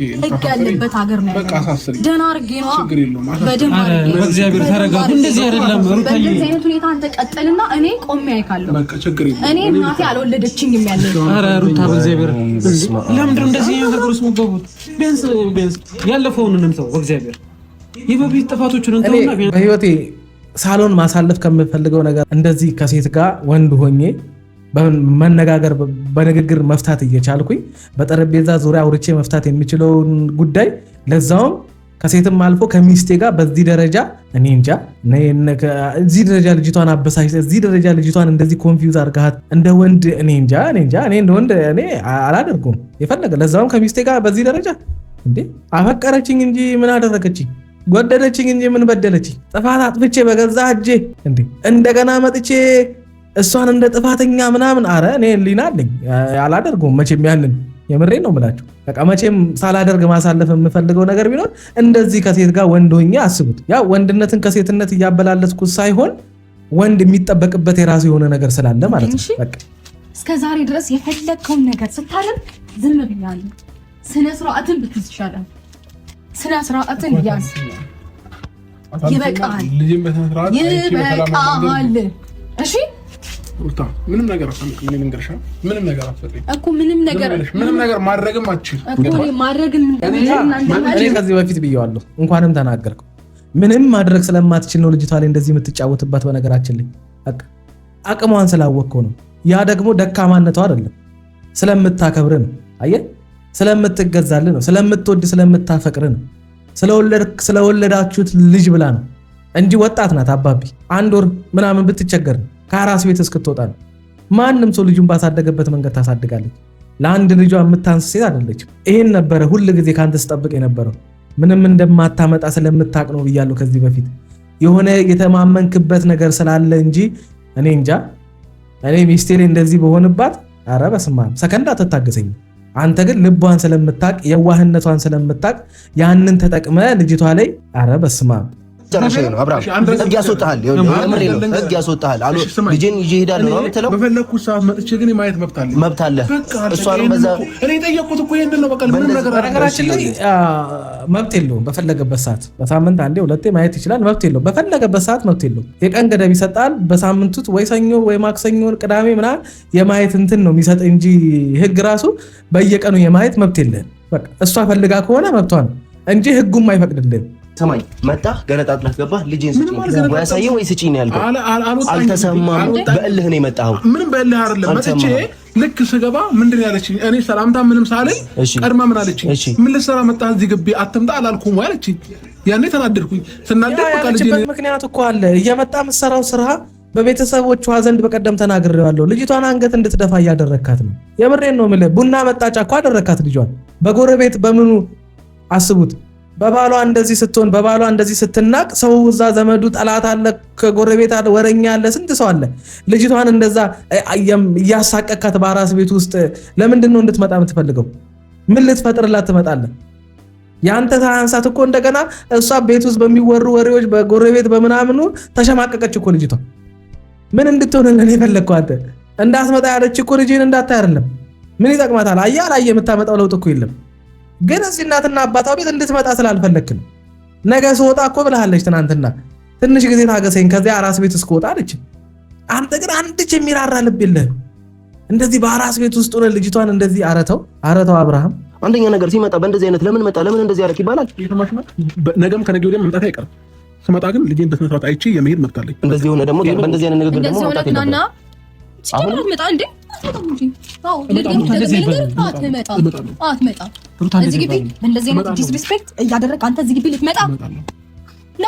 ያለበት ሀገር ነው ያለው። ደህና አድርጌ ነው በደንብ አድርጌ በእግዚአብሔር ተረጋጉ። እንደዚህ አይደለም ሩታዬ። በዚህ አይነት ሁኔታ አንተ ቀጥልና እኔ ቆሜ አይካለሁ። እኔ እናቴ አልወለደችኝም ያለኝ። ኧረ ሩታ በእግዚአብሔር ለምንድን እንደዚህ ነገር ውስጥ የምትገቡት? ቢያንስ ያለፈውንም ሰው በእግዚአብሔር የበፊት ጥፋቶችን እንተውና በህይወቴ ሳሎን ማሳለፍ ከምፈልገው ነገር እንደዚህ ከሴት ጋር ወንድ ሆኜ በመነጋገር በንግግር መፍታት እየቻልኩኝ በጠረጴዛ ዙሪያ አውርቼ መፍታት የሚችለውን ጉዳይ ለዛውም ከሴትም አልፎ ከሚስቴ ጋር በዚህ ደረጃ እኔ እንጃ እዚህ ደረጃ ልጅቷን አበሳጭተህ እዚህ ደረጃ ልጅቷን እንደዚህ ኮንፊውዝ አድርጋት እንደ ወንድ እኔ እንጃ እኔ እንደ ወንድ እኔ አላደርጉም የፈለገ ለዛውም ከሚስቴ ጋር በዚህ ደረጃ እንዴ አፈቀረችኝ እንጂ ምን አደረገችኝ? ጎደለችኝ እንጂ ምን በደለችኝ? ጥፋት አጥፍቼ በገዛ እጄ እንዴ እንደገና መጥቼ እሷን እንደ ጥፋተኛ ምናምን አረ እኔ ሊና አለኝ አላደርገውም መቼም። ያንን የምሬን ነው የምላችሁ። በቃ መቼም ሳላደርግ ማሳለፍ የምፈልገው ነገር ቢኖር እንደዚህ ከሴት ጋር ወንድ ሆኜ አስቡት። ያ ወንድነትን ከሴትነት እያበላለጥኩት ሳይሆን ወንድ የሚጠበቅበት የራሱ የሆነ ነገር ስላለ ማለት ነው። በቃ እስከ ዛሬ ድረስ የፈለግከውን ነገር ስታደርግ ዝም ብያለሁ። ስነ ስርዓትን ብትይዝ ይሻላል። ስነ ስርዓትን ያዝ። ይበቃል፣ ይበቃል። እሺ ሩታ ምንም ነገር አትፈልግም። ምን እንገርሻ? ምንም ነገር አትፈልግም እኮ ምንም ነገር ማድረግም አትችልም እኮ ማድረግም እኔ ከዚህ በፊት ብየዋለሁ፣ እንኳንም ተናገርኩ። ምንም ማድረግ ስለማትችል ነው ልጅቷ ላይ እንደዚህ የምትጫወትባት። በነገራችን ላይ በቃ አቅሟን ስላወቅከው ነው። ያ ደግሞ ደካማነቷ አይደለም፣ ስለምታከብር ነው። አየህ፣ ስለምትገዛልህ ነው፣ ስለምትወድ ስለምታፈቅር ነው፣ ስለወለዳችሁት ልጅ ብላ ነው እንጂ ወጣት ናት። አባቢ አንድ ወር ምናምን ብትቸገር ነው ከአራስ ቤት እስክትወጣ ነው። ማንም ሰው ልጁን ባሳደገበት መንገድ ታሳድጋለች። ለአንድ ልጇ የምታንስ ሴት አይደለችም። ይሄን ነበረ ሁል ጊዜ ከአንተ ስጠብቅ የነበረው። ምንም እንደማታመጣ ስለምታቅ ነው ብያለሁ ከዚህ በፊት። የሆነ የተማመንክበት ነገር ስላለ እንጂ እኔ እንጃ። እኔ ሚስቴ ላይ እንደዚህ በሆንባት ኧረ በስመ አብ ሰከንድ አትታገሰኝም። አንተ ግን ልቧን ስለምታቅ የዋህነቷን ስለምታቅ ያንን ተጠቅመ ልጅቷ ላይ ኧረ በስመ አብ ህግ ያስወጣሃል። ህግ ያስወጣሃል። ልጄን ይዤ እሄዳለሁ ነው የምትለው። በፈለኩት ሰዓት መጥቼ ግን የማየት መብት አለ። እሷንም በዛ እኔ ጠየቅኩት እኮ ይሄንን ነው። በቃ ምንም ነገር በነገራችን ላይ መብት የለውም። በፈለገበት ሰዓት በሳምንት አንዴ ሁለቴ ማየት ይችላል። መብት የለውም። በፈለገበት ሰዓት መብት የለውም። የቀን ገደብ ይሰጣል። በሳምንቱት ወይ ሰኞ ወይ ማክሰኞ ቅዳሜ ምናምን የማየት እንትን ነው የሚሰጥ እንጂ ህግ ራሱ በየቀኑ የማየት መብት የለህም። በቃ እሷ ፈልጋ ከሆነ መብቷ ነው እንጂ ህጉም አይፈቅድልህም። ሰማኝ መጣ ገነጣጥላት ገባ። ልጄን ስጪኝ ወይ አሳየኝ ወይ ስጪኝ ነው ያልከው። አልተሰማም። በእልህ ነው የመጣኸው። ምንም በእልህ አይደለም። መጥቼ ልክ ስገባ ምንድን ያለችኝ እኔ ሰላምታ ምንም ሳለኝ ቀድማ ምን አለችኝ? ምን ልትሰራ መጣህ እዚህ ግቢ አትምጣ አላልኩም ወይ አለችኝ። ያኔ ተናደድኩኝ። ስናደድ በቃ ልጅ ምክንያት እኮ አለ እየመጣ የምትሰራው ስራ በቤተሰቦቿ ዘንድ በቀደም ተናግሬዋለሁ። ልጅቷን አንገት እንድትደፋ እያደረካት ነው። የምሬን ነው የምልህ። ቡና መጣጫ እኮ አደረካት ልጇን። በጎረቤት በምኑ አስቡት። በባሏ እንደዚህ ስትሆን በባሏ እንደዚህ ስትናቅ ሰው እዛ ዘመዱ ጠላት አለ፣ ከጎረቤት አለ፣ ወረኛ አለ፣ ስንት ሰው አለ። ልጅቷን እንደዛ እያሳቀካት በአራስ ቤት ውስጥ ለምንድን ነው እንድትመጣ የምትፈልገው? ምን ልትፈጥርላት ትመጣለህ? ያንተ ታንሳት እኮ እንደገና እሷ ቤት ውስጥ በሚወሩ ወሬዎች በጎረቤት በምናምኑ ተሸማቀቀች እኮ ልጅቷ። ምን እንድትሆንልን የፈለግከው አንተ? እንዳትመጣ ያለች እኮ ልጅን እንዳታይ አይደለም። ምን ይጠቅማታል? አያ የምታመጣው ለውጥ እኮ የለም። ግን እዚህ እናትና አባቷ ቤት እንድትመጣ ስላልፈለክ ነው። ነገ ስወጣ እኮ ብለሃለች ትናንትና፣ ትንሽ ጊዜ ታገሰኝ ከዚያ አራስ ቤት እስክወጣ አለች። አንተ ግን አንድች የሚራራ ልብ የለህም። እንደዚህ በአራስ ቤት ውስጥ ሆነ ልጅቷን እንደዚህ አረተው አብርሃም። አንደኛ ነገር ሲመጣ በእንደዚህ አይነት ለምን መጣ ለምን እንደዚህ ያደርክ ይባላል። ነገም ከነገ ወዲያ መምጣት አይቀርም። ስመጣ ግን ልጄን በስነ ስርዓት አይቼ የመሄድ መብት አለኝ። እንደዚህ ሆነ ደግሞ በእንደዚህ አይነት ነገር ደግሞ መምጣት የለበትም። አሁን መጣ እንዴ? አንተ እዚህ ግቢ ልትመጣ ና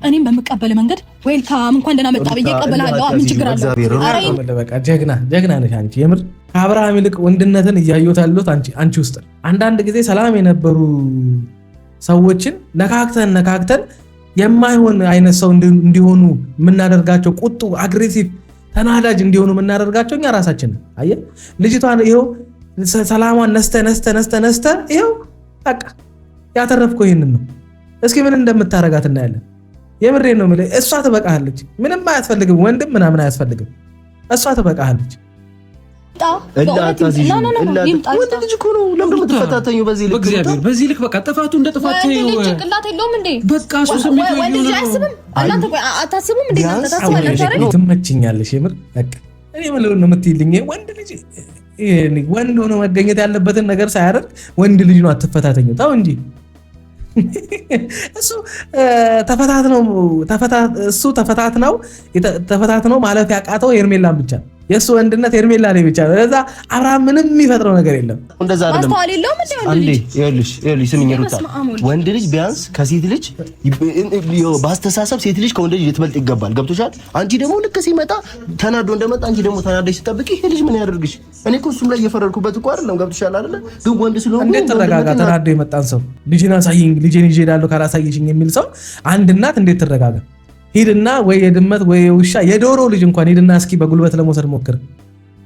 እኔም በምቀበል መንገድ ዌልካም እንኳን ደህና መጣ ብዬ እቀበልሃለሁ። ምን ችግር አለው? በቃ ጀግና ነሽ አንቺ። የምር ከአብርሃም ይልቅ ወንድነትን እያየሁት ያለሁት አንቺ ውስጥ። አንዳንድ ጊዜ ሰላም የነበሩ ሰዎችን ነካክተን የማይሆን አይነት ሰው እንዲሆኑ የምናደርጋቸው ቁጡ፣ አግሬሲቭ፣ ተናዳጅ እንዲሆኑ የምናደርጋቸው እኛ ራሳችን ነን። አየህ ልጅቷን ይኸው ሰላሟን ነስተ ይኸው በቃ ያተረፍከው ይሄንን ነው። እስኪ ምን እንደምታረጋት እናያለን። የምሬን ነው የምልህ። እሷ ትበቃለች። ምንም አያስፈልግም፣ ወንድም ምናምን አያስፈልግም። እሷ ትበቃለች። ወንድ ልጅ እኮ ነው። ለምን የምትፈታተኙ በዚህ ልክ? እግዚአብሔር በዚህ ልክ በቃ ጥፋቱ እንደ ጥፋት ነው። ጭንቅላት የለውም እንዴ? በቃ እሱ ስሜት ነው። ወንድ ልጅ አያስብም። እናንተ ቆይ አታስቡም እንዴ? እናንተ ታስባላችሁ አይደል? ትመችኛለሽ የምር በቃ እኔ ምለው ነው የምትይልኝ። ወንድ ልጅ ወንድ ሆኖ መገኘት ያለበትን ነገር ሳያደርግ ወንድ ልጅ ነው አትፈታተኙ። ታው እንጂ እሱ ተፈታትነው ማለፍ ያቃተው ሄርሜላን ብቻ ነው። የእሱ ወንድነት ሄርሜላ ላይ ብቻ ነው። ለዛ አብርሃም ምንም የሚፈጥረው ነገር የለም። እንደዛ አይደለም። አንዴ ይኸውልሽ ስሚኝ ሩታ፣ ወንድ ልጅ ቢያንስ ከሴት ልጅ በአስተሳሰብ ሴት ልጅ ከወንድ ልጅ ልትበልጥ ይገባል። ገብቶሻል? አንቺ ደግሞ ልክ ሲመጣ ተናዶ እንደመጣ አንቺ ደግሞ ተናደሽ ስጠብቂ ይሄ ልጅ ምን ያደርግሽ? እኔ እኮ እሱም ላይ እየፈረድኩበት እኮ አይደለም። ገብቶሻል አይደለ? ግን ወንድ ስለሆነ እንዴት ተረጋጋ? ተናዶ የመጣን ሰው ልጅን አሳይኝ፣ ልጄን ይዤ እሄዳለሁ ካላሳየሽኝ የሚል ሰው አንድ እናት እንዴት ትረጋጋ? ሂድና ወይ የድመት ወይ የውሻ የዶሮ ልጅ እንኳን ሂድና እስኪ በጉልበት ለመውሰድ ሞክር።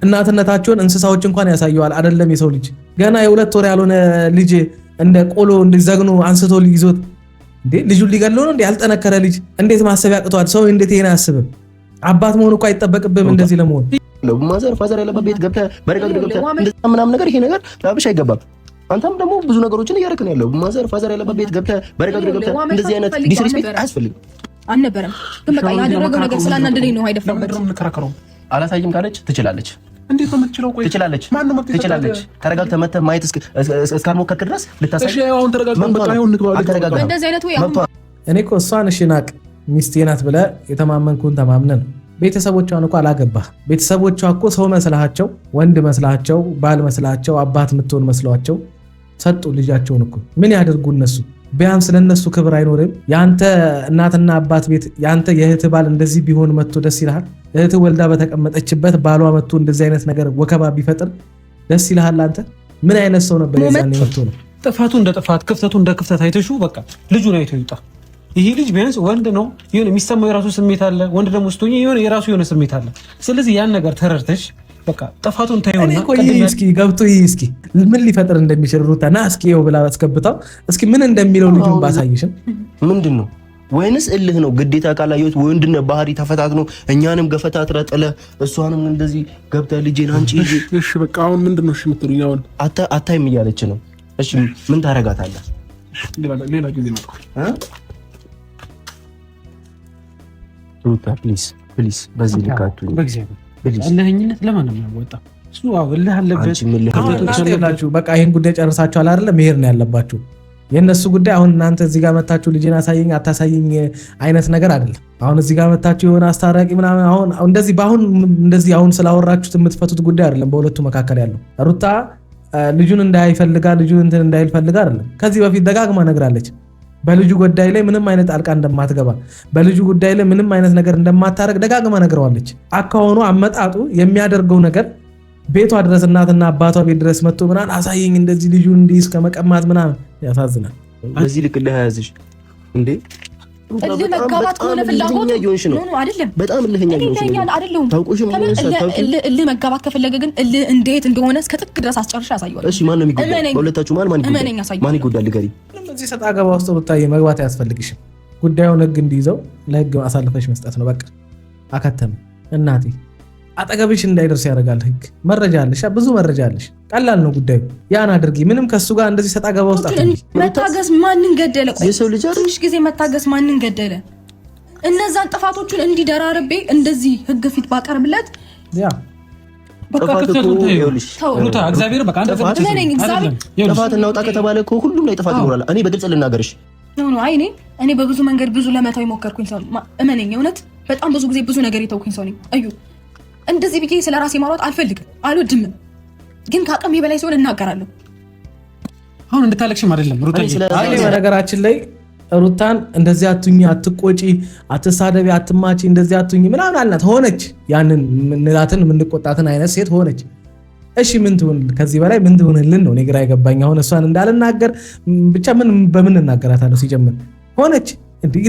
እናትነታቸውን እንስሳዎች እንኳን ያሳየዋል፣ አይደለም የሰው ልጅ። ገና የ2 ወር ያልሆነ ልጅ እንደ ቆሎ እንዲዘግኑ አንስቶ ይዞት እንዴ ልጁን ሊገለው ነው እንዴ? ያልጠነከረ ልጅ እንዴት ማሰብ ያቅተዋል? ሰው እንዴት ይሄን አያስብም? አባት መሆኑ እኮ አይጠበቅብህም እንደዚህ ለመሆን። ማዘር ፋዘር ያለበት ቤት ገብተህ በረጋግ ገብተህ እንደዛ ምናምን ነገር ይሄ ነገር ላብሽ አይገባም። አንተም ደግሞ ብዙ ነገሮችን እያደረክ ነው ያለው። ማዘር ፋዘር ያለበት ቤት ገብተህ በረጋግ ገብተህ እንደዚህ አይነት ዲስሪስፔክት አያስፈልግም። አልነበረም ግን በቃ ያደረገው ነገር ስላናደደኝ ነው። አይደፈበት አላሳይም ካለች ትችላለች። እንዴት ነው የምትችለው? ቆይ ትችላለች። ትችላለች። ተረጋግተህ መተህ ማየት እስካልሞከርክ ድረስ ልታሳይ። እሺ አሁን ተረጋግተህ በቃ ይሁን ንግባው። እንደዚህ አይነት ወይ እኔ እኮ እሷን እሺ ናቅ ሚስቴ ናት ብለህ የተማመንኩን ተማምነን ቤተሰቦቿን እኮ አላገባህ። ቤተሰቦቿ እኮ ሰው መስላቸው፣ ወንድ መስላቸው፣ ባል መስላቸው፣ አባት የምትሆን መስሏቸው ሰጡ ልጃቸውን እኮ። ምን ያደርጉ እነሱ? ቢያንስ ለነሱ ክብር አይኖርም? ያንተ እናትና አባት ቤት ያንተ የእህት ባል እንደዚህ ቢሆን መጥቶ ደስ ይልሃል? እህት ወልዳ በተቀመጠችበት ባሏ መጥቶ እንደዚህ አይነት ነገር ወከባ ቢፈጥር ደስ ይልሃል? አንተ ምን አይነት ሰው ነበር? የዛኔ መጥቶ ነው ጥፋቱ እንደ ጥፋት ክፍተቱ እንደ ክፍተት አይተሹ በቃ ልጁን አይቶ ይውጣ። ይሄ ልጅ ቢያንስ ወንድ ነው፣ የሆነ የሚሰማው የራሱ ስሜት አለ። ወንድ ደግሞ ስትሆኚ የሆነ የራሱ የሆነ ስሜት አለ። ስለዚህ ያን ነገር ተረድተሽ በቃ ጥፋቱን ታዩና እስኪ ገብቶ እስኪ ምን ሊፈጥር እንደሚችል ሩታና እስኪ ይኸው ብላ አስገብታው እስኪ ምን እንደሚለው ልጁን ባሳይሽን ምንድን ነው? ወይንስ እልህ ነው? ግዴታ ካላየሁት ወንድነት ባህሪ ተፈታትኖ እኛንም ገፈታትረ ጥለህ እሷንም እንደዚህ ገብተህ ልጄን አንቺ ይዤ እሺ በቃ አሁን ምንድን ነው እሺ የምትሉኝ? አሁን አታይም እያለች ነው። እሺ ምን ታረጋታለህ? ሌላ ጊዜ ነው ሩታ ፕሊዝ በዚህ ልካቱኝ በእግዚአብሔር እልህኝነት ለማንም ያወጣ እሱ እልህ አለበት። በቃ ይሄን ጉዳይ ጨርሳችኋል አይደለ? መሄድ ነው ያለባችሁ። የነሱ ጉዳይ አሁን እናንተ እዚህ ጋር መታችሁ ልጅን አሳየኝ አታሳየኝ አይነት ነገር አይደለም። አሁን እዚህ ጋር መታችሁ የሆነ አስታራቂ ምናምን አሁን እንደዚህ አሁን ስላወራችሁት የምትፈቱት ጉዳይ አይደለም በሁለቱ መካከል ያለው። ሩታ ልጁን እንዳይፈልጋ ልጁን እንትን እንዳይፈልጋ አይደለም። ከዚህ በፊት ደጋግማ ነግራለች። በልጁ ጉዳይ ላይ ምንም አይነት ጣልቃ እንደማትገባ በልጁ ጉዳይ ላይ ምንም አይነት ነገር እንደማታረግ ደጋግማ ነግረዋለች። አካውኑ አመጣጡ የሚያደርገው ነገር ቤቷ ድረስ እናትና አባቷ ቤት ድረስ መጥቶ ምናምን አሳየኝ እንደዚህ ልጁ እንዲህ እስከ መቀማት ምናምን ያሳዝናል። በዚህ ልክ ለያዝሽ እንዴ መጋባት ከሆነ ፍላጎት ነው አይደለም። በጣም ልህኛ አይደለም ታውቁሽም መጋባት ከፈለገ ግን እንዴት እንደሆነ እስከ ጥቅ ድረስ አስጨርሻ ያሳየዋል። እሺ ማን ነው የሚጎዳው? በሁለታችሁ ማን ይጎዳል? ልገሪ እዚህ ሰጣ ገባ ውስጥ ብታይ መግባት አያስፈልግሽም። ጉዳዩን ህግ እንዲይዘው ለህግ አሳልፈሽ መስጠት ነው በቃ አከተም። እናቴ አጠገብሽ እንዳይደርስ ያደርጋል ህግ። መረጃ አለሽ፣ ብዙ መረጃ አለሽ። ቀላል ነው ጉዳዩ። ያን አድርጊ። ምንም ከሱ ጋር እንደዚህ ሰጣ ገባ ውስጥ አትገቢ። መታገስ ማንን ገደለ? የሰው ልጅ ትንሽ ጊዜ መታገስ ማንን ገደለ? እነዛን ጥፋቶቹን እንዲደራርቤ እንደዚህ ህግ ፊት ባቀርብለት ያ ሩታ እግዚአብሔር በቃ አንተ ጥፋት እናውጣ ከተባለ እኮ ሁሉም ላይ ጥፋት ይኖራል። እኔ በግልጽ ልናገርሽ ነው። አይ እኔ በብዙ መንገድ ብዙ ለመተው የሞከርኩኝ ሰው እመነኝ፣ እውነት በጣም ብዙ ጊዜ ብዙ ነገር የተውኩኝ ሰው ነኝ። እዩ እንደዚህ ብዬ ስለ ራሴ ማውራት አልፈልግም አልወድም፣ ግን ከአቅሜ በላይ ሲሆን እናገራለሁ። አሁን እንድታለቅሽም አይደለም ሩታ። በነገራችን ላይ ሩታን እንደዚህ አትሁኚ፣ አትቆጪ፣ አትሳደቢ፣ አትማቺ፣ እንደዚህ አትሁኚ ምናምን አልናት። ሆነች። ያንን ምንላትን የምንቆጣትን አይነት ሴት ሆነች። እሺ ምን ትሁን? ከዚህ በላይ ምን ትሁንልን ነው እኔ ግራ የገባኝ። አሁን እሷን እንዳልናገር ብቻ በምን እናገራታለሁ? ሲጀምር ሆነች።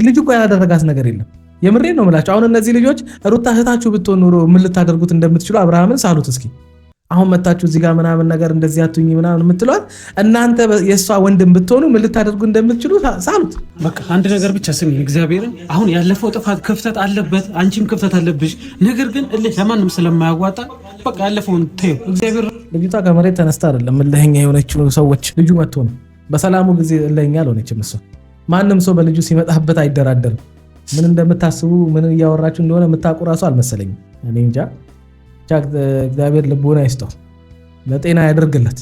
ልጅ እኮ ያላደረጋት ነገር የለም። የምሬን ነው የምላቸው። አሁን እነዚህ ልጆች ሩታ እህታችሁ ብትሆን ኖሮ ምን ልታደርጉት እንደምትችሉ አብርሃምን ሳሉት እስኪ። አሁን መታችሁ እዚህ ጋር ምናምን ነገር እንደዚህ አትሁኚ ምናምን የምትሏት እናንተ የእሷ ወንድም ብትሆኑ ምን ልታደርጉ እንደምትችሉ ሳሉት። በቃ አንድ ነገር ብቻ ስሚ፣ እግዚአብሔርን አሁን ያለፈው ጥፋት ክፍተት አለበት፣ አንቺም ክፍተት አለብሽ። ነገር ግን እልህ ለማንም ስለማያዋጣ በቃ ያለፈውን ተይው። እግዚአብሔር ልጅቷ ከመሬት ተነስታ አይደለም እልህኛ የሆነችው ሰዎች ልጁ መጥቶ ነው። በሰላሙ ጊዜ እልህኛ አልሆነችም እሷ። ማንም ሰው በልጁ ሲመጣበት አይደራደርም። ምን እንደምታስቡ ምን እያወራችሁ እንደሆነ የምታውቁ ራሱ አልመሰለኝም። እኔ እንጃ። እግዚአብሔር ልቦና ይስጠው፣ ለጤና ያደርግለት።